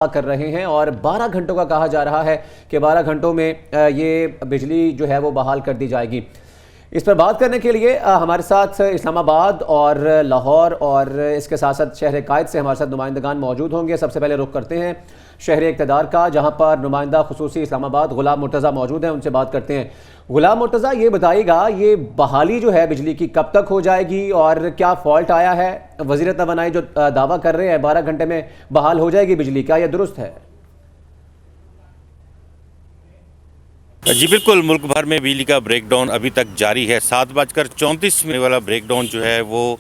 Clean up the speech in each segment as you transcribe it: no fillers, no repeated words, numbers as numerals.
कर रहे हैं और 12 घंटों का कहा जा रहा है कि 12 घंटों में ये बिजली जो है वो बहाल कर दी जाएगी। इस पर बात करने के लिए हमारे साथ इस्लामाबाद और लाहौर और इसके साथ साथ शहर कायद से हमारे साथ नुमाइंदगान मौजूद होंगे। सबसे पहले रुख करते हैं शहर इक़्तिदार का, जहां पर नुमाइंदा खुसूसी इस्लामाबाद गुलाम मुर्तज़ा मौजूद हैं। उनसे बात करते हैं। गुलाम मुर्तज़ा, ये बताइएगा ये बहाली जो है बिजली की कब तक हो जाएगी और क्या फॉल्ट आया है? वज़ीर तवानाई जो दावा कर रहे हैं 12 घंटे में बहाल हो जाएगी बिजली, क्या यह दुरुस्त है? जी बिल्कुल, मुल्क भर में बिजली का ब्रेकडाउन अभी तक जारी है। 7:34 में वाला ब्रेकडाउन जो है वो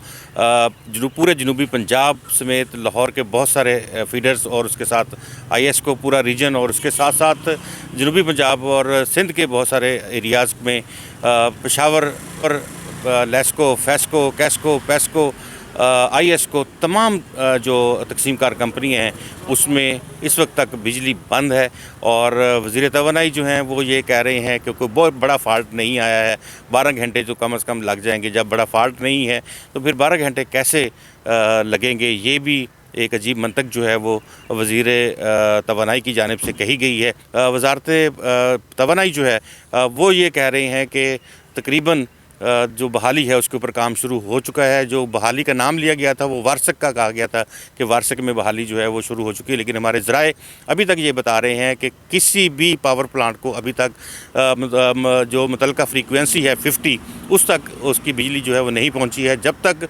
पूरे जनूबी पंजाब समेत लाहौर के बहुत सारे फीडर्स और उसके साथ IS को पूरा रीजन और उसके साथ साथ जनूबी पंजाब और सिंध के बहुत सारे एरियाज़ में पेशावर और लेस्को, फेस्को, कैस्को, पेस्को, IS को तमाम जो तकसीम कार कंपनियाँ हैं उसमें इस वक्त तक बिजली बंद है। और वज़ीर तवानाई जो हैं वो ये कह रहे हैं कि कोई बहुत बड़ा फ़ाल्ट नहीं आया है, 12 घंटे तो कम से कम लग जाएंगे। जब बड़ा फ़ाल्ट नहीं है तो फिर 12 घंटे कैसे लगेंगे? ये भी एक अजीब मंतक जो है वो वज़ीर तवानाई की जानिब से कही गई है। वज़ारत तवानाई जो है वो ये कह रहे हैं कि तकरीबन जो बहाली है उसके ऊपर काम शुरू हो चुका है। जो बहाली का नाम लिया गया था वो वार्षिक का कहा गया था कि वार्षिक में बहाली जो है वो शुरू हो चुकी है, लेकिन हमारे ज़राए अभी तक ये बता रहे हैं कि किसी भी पावर प्लांट को अभी तक जो मुतल्लिका फ्रीक्वेंसी है 50 उस तक उसकी बिजली जो है वो नहीं पहुंची है। जब तक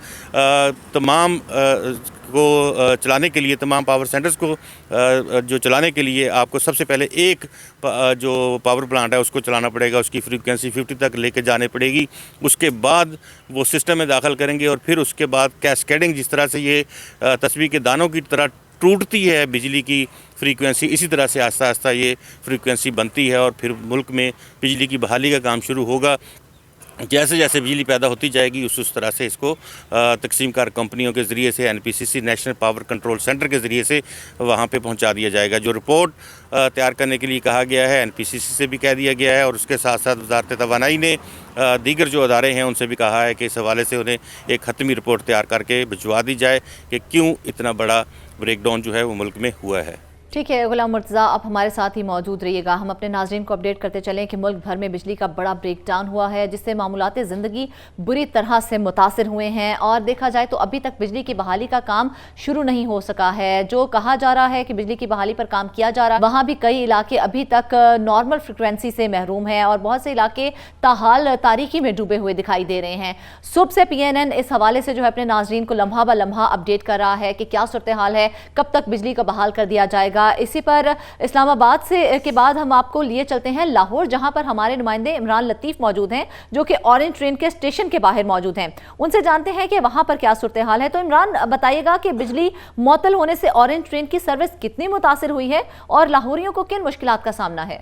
तमाम को चलाने के लिए, तमाम पावर सेंटर्स को जो चलाने के लिए आपको सबसे पहले एक जो पावर प्लांट है उसको चलाना पड़ेगा, उसकी फ्रीक्वेंसी 50 तक लेके जाने पड़ेगी। उसके बाद वो सिस्टम में दाखिल करेंगे और फिर उसके बाद कैस्केडिंग, जिस तरह से ये तस्बीह के दानों की तरह टूटती है बिजली की फ्रीक्वेंसी, इसी तरह से आहिस्ता आहिस्ता ये फ्रीक्वेंसी बनती है और फिर मुल्क में बिजली की बहाली का काम शुरू होगा। जैसे जैसे बिजली पैदा होती जाएगी उस तरह से इसको तकसीम कार कंपनियों के ज़रिए से NPCC national power control centre के ज़रिए से वहाँ पे पहुँचा दिया जाएगा। जो रिपोर्ट तैयार करने के लिए कहा गया है NPCC से भी कह दिया गया है और उसके साथ साथ वज़ारत तवानाई ने दीगर जो अदारे हैं उनसे भी कहा है कि इस हवाले से उन्हें एक ख़त्मी रिपोर्ट तैयार करके भिजवा दी जाए कि क्यों इतना बड़ा ब्रेकडाउन जो है वो मुल्क में हुआ है। ठीक है गुलाम मुर्तज़ा, आप हमारे साथ ही मौजूद रहिएगा। हम अपने नाज़रीन को अपडेट करते चलें कि मुल्क भर में बिजली का बड़ा ब्रेकडाउन हुआ है, जिससे मामूलाते ज़िंदगी बुरी तरह से मुतासिर हुए हैं और देखा जाए तो अभी तक बिजली की बहाली का काम शुरू नहीं हो सका है। जो कहा जा रहा है कि बिजली की बहाली पर काम किया जा रहा है, वहाँ भी कई इलाके अभी तक नॉर्मल फ्रिक्वेंसी से महरूम हैं और बहुत से इलाके ताहाल तारीकी में डूबे हुए दिखाई दे रहे हैं। सुबह से PNN इस हवाले से जो है अपने नाज़रीन को लम्हा ब लम्हा अपडेट कर रहा है कि क्या सूरत हाल है, कब तक बिजली को बहाल कर दिया जाएगा। इसी पर इस्लामाबाद से के बाद हम आपको लिए चलते हैं लाहौर, जहां पर हमारे नुमाइंदे इमरान लतीफ़ मौजूद हैं जो कि ऑरेंज ट्रेन के स्टेशन के बाहर मौजूद हैं। उनसे जानते हैं कि वहां पर क्या सूरत हाल है। तो इमरान, बताइएगा कि बिजली मुअत्तल होने से ऑरेंज ट्रेन की सर्विस कितनी मुतासिर हुई है और लाहौरियों को किन मुश्किलात का सामना है?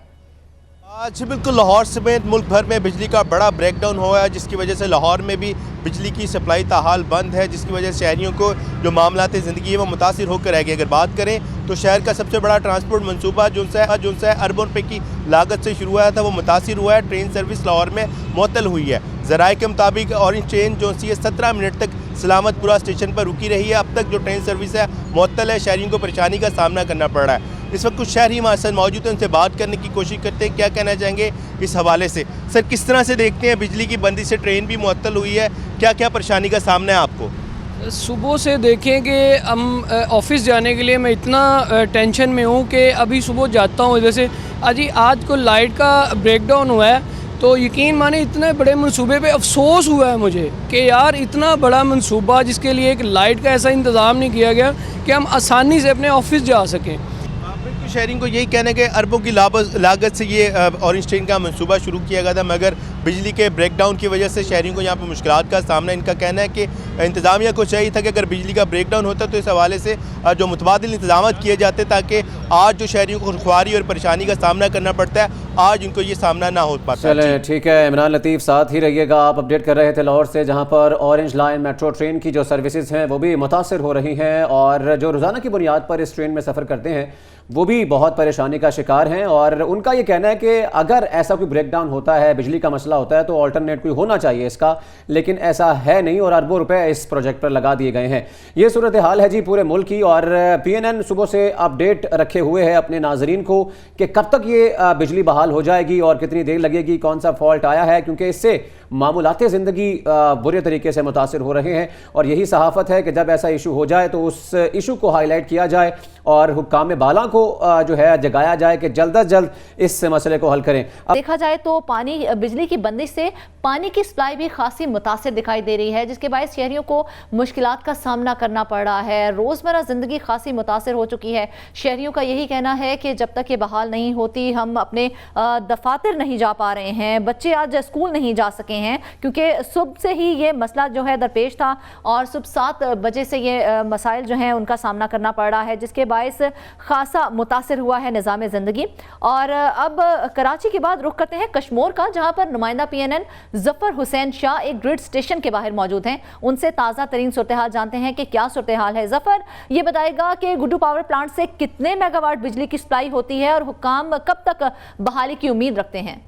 जी बिल्कुल, लाहौर समेत मुल्क भर में बिजली का बड़ा ब्रेकडाउन हुआ है, जिसकी वजह से लाहौर में भी बिजली की सप्लाई ताहाल बंद है, जिसकी वजह से शहरियों को जो मामलात ज़िंदगी है वो मुतासिर होकर रह गए। अगर बात करें तो शहर का सबसे बड़ा ट्रांसपोर्ट मनसूबा जो है अरबों रुपये की लागत से शुरू हुआ था वो मुतासिर हुआ है। ट्रेन सर्विस लाहौर में मुअत्तल हुई है। ज़राए के मुताबिक ऑरेंज ट्रेन जो सी 17 मिनट तक सलामतपुरा स्टेशन पर रुकी रही है। अब तक जो ट्रेन सर्विस है मुअत्तल है, शहरियों को परेशानी का सामना करना पड़ रहा है। इस वक्त कुछ शहरी हमारे साथ मौजूद हैं, उनसे बात करने की कोशिश करते हैं, क्या कहना चाहेंगे इस हवाले से। सर, किस तरह से देखते हैं बिजली की बंदी से ट्रेन भी मुअत्तल हुई है, क्या क्या परेशानी का सामना है आपको? सुबह से देखें कि हम ऑफिस जाने के लिए मैं इतना टेंशन में हूँ कि अभी सुबह जाता हूँ, जैसे आज को लाइट का ब्रेकडाउन हुआ है तो यकीन माने इतने बड़े मंसूबे पे अफसोस हुआ है मुझे कि यार इतना बड़ा मंसूबा जिसके लिए एक लाइट का ऐसा इंतज़ाम नहीं किया गया कि हम आसानी से अपने ऑफिस जा सकें। शहरियों को यही कहना है कि अरबों की लागत से ये ऑरेंज ट्रेन का मंसूबा शुरू किया गया था, मगर बिजली के ब्रेकडाउन की वजह से शहरियों को यहाँ पर मुश्किलात का सामना। इनका कहना है कि इंतज़ामिया को चाहिए था कि अगर बिजली का ब्रेकडाउन होता तो इस हवाले से जो मुतबादिल इंतजाम किए जाते ताकि आज जो शहरियों को खुशख्वारी और परेशानी का सामना करना पड़ता है आज उनको ये सामना ना हो पाता। चलें, ठीक है इमरान लतीफ़, साथ ही रहिएगा। आप अपडेट कर रहे थे लाहौर से, जहाँ पर ऑरेंज लाइन मेट्रो ट्रेन की जो सर्विसेज हैं वो भी मुतासिर हो रही हैं और जो रोज़ाना की बुनियाद पर इस ट्रेन में सफ़र करते हैं वो भी बहुत परेशानी का शिकार हैं। और उनका ये कहना है कि अगर ऐसा कोई ब्रेकडाउन होता है, बिजली का मसला मसला होता है तो ऑल्टरनेट कोई होना चाहिए इसका, लेकिन ऐसा है नहीं और अरबों रुपए इस प्रोजेक्ट पर लगा दिए गए हैं। ये सूरत हाल है जी पूरे मुल्क की, और PNN सुबह से अपडेट रखे हुए है अपने नाजरीन को कि कब तक ये बिजली बहाल हो जाएगी और कितनी देर लगेगी, कौन सा फॉल्ट आया है, क्योंकि इससे मामूलाते ज़िंदगी बुरे तरीके से मुतासिर हो रहे हैं। और यही सहाफ़त है कि जब ऐसा इशू हो जाए तो उस इशू को हाईलाइट किया जाए और हुक्काम बाला को जो है जगाया जाए कि जल्द अज जल्द इस मसले को हल करें। देखा जाए तो बिजली की बंदिश से पानी की सप्लाई भी खासी मुतासिर दिखाई दे रही है, जिसके बायस शहरियों को मुश्किलात का सामना करना पड़ रहा है। रोज़मर्रा ज़िंदगी खासी मुतासिर हो चुकी है। शहरियों का यही कहना है कि जब तक ये बहाल नहीं होती हम अपने दफातर नहीं जा पा रहे हैं, बच्चे आज स्कूल नहीं जा सके हैं, क्योंकि सुबह से ही ये मसला जो है दरपेश था और सुबह 7 बजे से ये मसाइल जो हैं उनका सामना करना पड़ रहा है, जिसके बायस खासा मुतासिर हुआ है निज़ाम ज़िंदगी। और अब कराची के बाद रुख करते हैं कश्मोर का, जहां पर नुमाइंदा PNN जफर हुसैन शाह एक ग्रिड स्टेशन के बाहर मौजूद हैं। उनसे ताज़ा तरीन सूरत हाल जानते हैं कि क्या सूरत हाल है। जफर, ये बताएगा कि गुड्डू पावर प्लांट से कितने मेगावाट बिजली की सप्लाई होती है और हुक्काम कब तक बहाली की उम्मीद रखते हैं?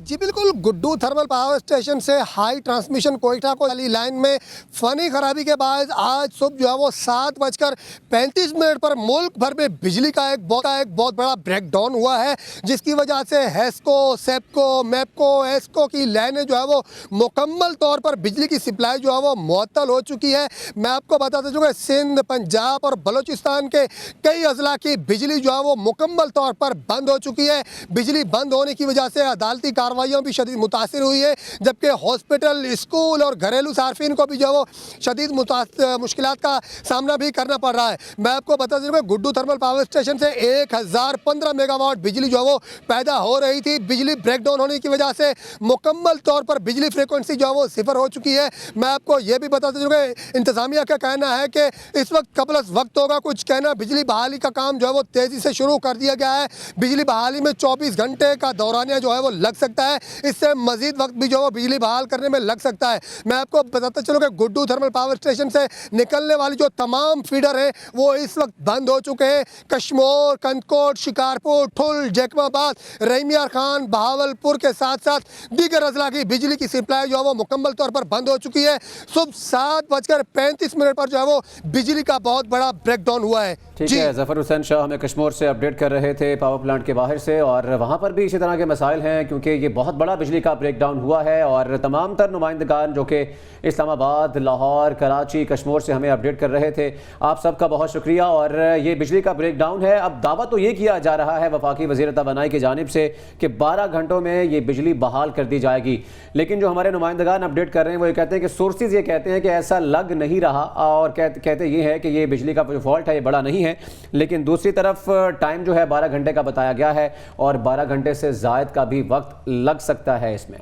जी बिल्कुल, गुड्डू थर्मल पावर स्टेशन से हाई ट्रांसमिशन कोयटा को वाली लाइन में फ़नी खराबी के बाद आज सुबह जो है वो 7:35 पर मुल्क भर में बिजली का एक बहुत बड़ा ब्रेकडाउन हुआ है, जिसकी वजह से हेस्को, सेप्को, मैप्को, एस्को की लाइनें जो है वो मुकम्मल तौर पर बिजली की सप्लाई जो है वो मुअत्तल हो चुकी है। मैं आपको बताता चलूँ सिंध, पंजाब और बलूचिस्तान के कई अजला की बिजली जो है वो मुकम्मल तौर पर बंद हो चुकी है। बिजली बंद होने की वजह से अदालती कार्रवाइयों भी शदीद मुतासिर हुई है, जबकि हॉस्पिटल, स्कूल और घरेलू सार्फिन को भी जो वो शदीद मुश्किलात का सामना भी करना पड़ रहा है। मैं आपको बता दूँ गुड्डू थर्मल पावर स्टेशन से 1015 मेगावाट बिजली जो है वो पैदा हो रही थी। बिजली ब्रेकडाउन होने की वजह से मुकम्मल तौर पर बिजली फ्रिक्वेंसी जो है वो 0 हो चुकी है। मैं आपको ये भी बताते चलूँ इंतज़ामिया का कहना है कि इस वक्त कबल वक्त होगा कुछ कहना बिजली बहाली का काम जो है वो तेज़ी से शुरू कर दिया गया है। बिजली बहाली में 24 घंटे का दौरानिया जो है वो लग सकता है, इससे मजीद वक्त भी जो है बिजली बहाल करने में लग सकता है। मैं आपको बताता चलूँ कि गुड्डू थर्मल पावर स्टेशन से निकलने वाली जो तमाम फीडर हैं वो इस वक्त बंद हो चुके हैं। कश्मोर, कंदकोट, शिकारपुर, ठुल, जैकबाबाद, रहीमियार खान, बहावलपुर के साथ साथ दीगर अजला की बिजली की सप्लाई जो है वो मुकम्मल तौर पर बंद हो चुकी है। सुबह 7:35 पर जो है वो बिजली का बहुत बड़ा ब्रेकडाउन हुआ है। ठीक है, जफर हुसैन शाह हमें कश्मोर से अपडेट कर रहे थे पावर प्लांट के बाहर से, और वहाँ पर भी इसी तरह के मसाइल हैं क्योंकि ये बहुत बड़ा बिजली का ब्रेकडाउन हुआ है। और तमाम तर नुमाइंदगान जो कि इस्लामाबाद, लाहौर, कराची, कश्मोर से हमें अपडेट कर रहे थे, आप सबका बहुत शुक्रिया। और ये बिजली का ब्रेकडाउन है, अब दावा तो ये किया जा रहा है वफाकी वज़ीर तवानाई की जानिब से कि 12 घंटों में ये बिजली बहाल कर दी जाएगी, लेकिन जो हमारे नुमाइंदगान अपडेट कर रहे हैं वो ये कहते हैं कि सोर्सेज ये कहते हैं कि ऐसा लग नहीं रहा, और कहते ये है कि ये बिजली का जो फॉल्ट है ये बड़ा नहीं है, लेकिन दूसरी तरफ टाइम जो है 12 घंटे का बताया गया है और 12 घंटे से ज़ायद का भी वक्त लग सकता है इसमें।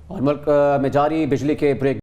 और मुल्क में जारी बिजली के ब्रेक